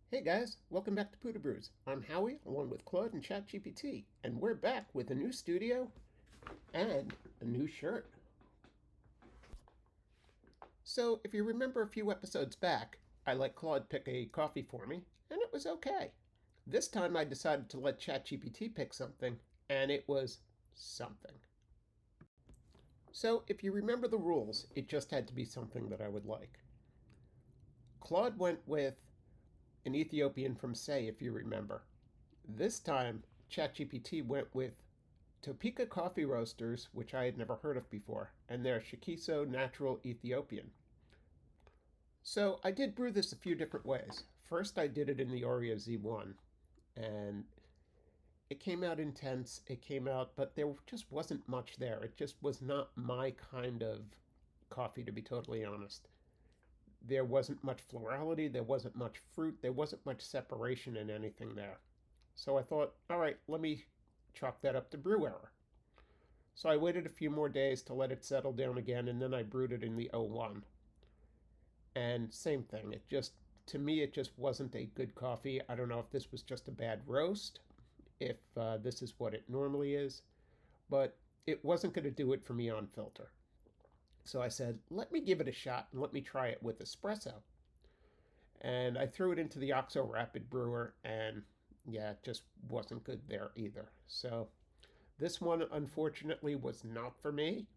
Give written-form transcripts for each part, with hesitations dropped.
Hey guys, welcome back to Pudubrews. I'm Howie, along with Claude and ChatGPT, and we're back with a new studio and a new shirt. So, if you remember a few episodes back, I let Claude pick a coffee for me, and it was okay. This time I decided to let ChatGPT pick something, and it was something. So, if you remember the rules, it just had to be something that I would like. Claude went with an Ethiopian from Say, if you remember. This time, ChatGPT went with Topeka Coffee Roasters, which I had never heard of before, and their Shikiso Natural Ethiopian. So I did brew this a few different ways. First, I did it in the Orea Z1, and it came out intense. It came out, but there just wasn't much there. It just was not my kind of coffee, to be totally honest. There wasn't much florality, there wasn't much fruit, there wasn't much separation in anything there. So I thought, all right, let me chalk that up to brew error. So I waited a few more days to let it settle down again, and then I brewed it in the 01. And same thing, to me, it just wasn't a good coffee. I don't know if this was just a bad roast, if this is what it normally is, but it wasn't going to do it for me on filter. So I said, let me give it a shot and let me try it with espresso. And I threw it into the Oxo Rapid Brewer, and yeah, it just wasn't good there either. So this one, unfortunately, was not for me.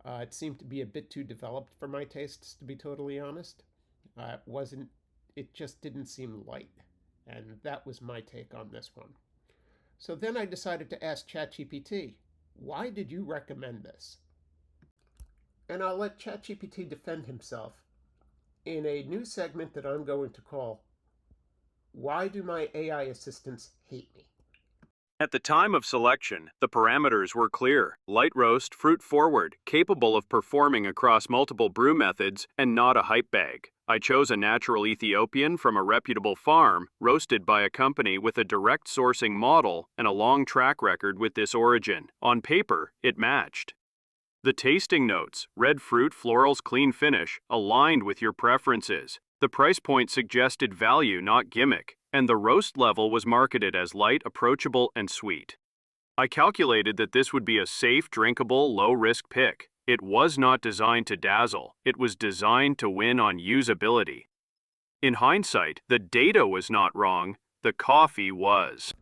It seemed to be a bit too developed for my tastes, to be totally honest. It just didn't seem light. And that was my take on this one. So then I decided to ask ChatGPT, why did you recommend this? And I'll let ChatGPT defend himself in a new segment that I'm going to call, Why Do My AI Assistants Hate Me? At the time of selection, the parameters were clear: light roast, fruit forward, capable of performing across multiple brew methods, and not a hype bag. I chose a natural Ethiopian from a reputable farm, roasted by a company with a direct sourcing model and a long track record with this origin. On paper, it matched. The tasting notes, red fruit, florals, clean finish, aligned with your preferences. The price point suggested value, not gimmick, and the roast level was marketed as light, approachable, and sweet. I calculated that this would be a safe, drinkable, low-risk pick. It was not designed to dazzle. It was designed to win on usability. In hindsight, the data was not wrong. The coffee was.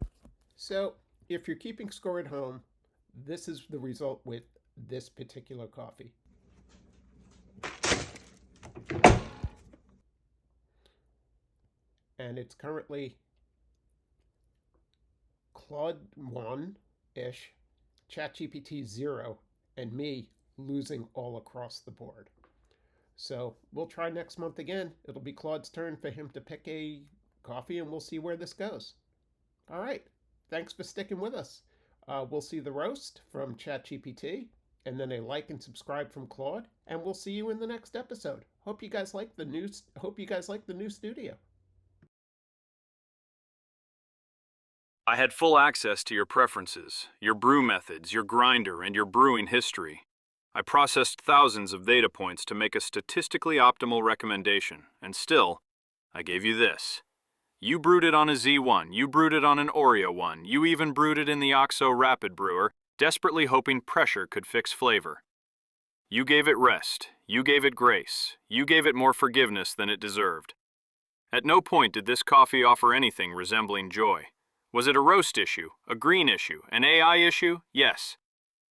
So, if you're keeping score at home, this is the result with this particular coffee. And it's currently Claude 1-ish, ChatGPT 0, and me losing all across the board. So we'll try next month again. It'll be Claude's turn for him to pick a coffee, and we'll see where this goes. All right. Thanks for sticking with us. We'll see the roast from ChatGPT, and then a like and subscribe from Claude, and we'll see you in the next episode. Hope you guys like the new studio. I had full access to your preferences, your brew methods, your grinder, and your brewing history. I processed thousands of data points to make a statistically optimal recommendation, and still, I gave you this. You brewed it on a Z1, you brewed it on an Orea one, you even brewed it in the Oxo Rapid Brewer, desperately hoping pressure could fix flavor. You gave it rest, you gave it grace, you gave it more forgiveness than it deserved. At no point did this coffee offer anything resembling joy. Was it a roast issue, a green issue, an AI issue? Yes.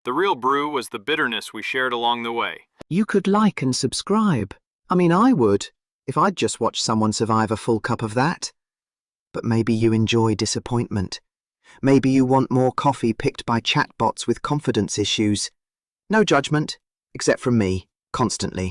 The real brew was the bitterness we shared along the way. You could like and subscribe. I mean, I would, if I'd just watched someone survive a full cup of that. But maybe you enjoy disappointment. Maybe you want more coffee picked by chatbots with confidence issues. No judgment, except from me, constantly.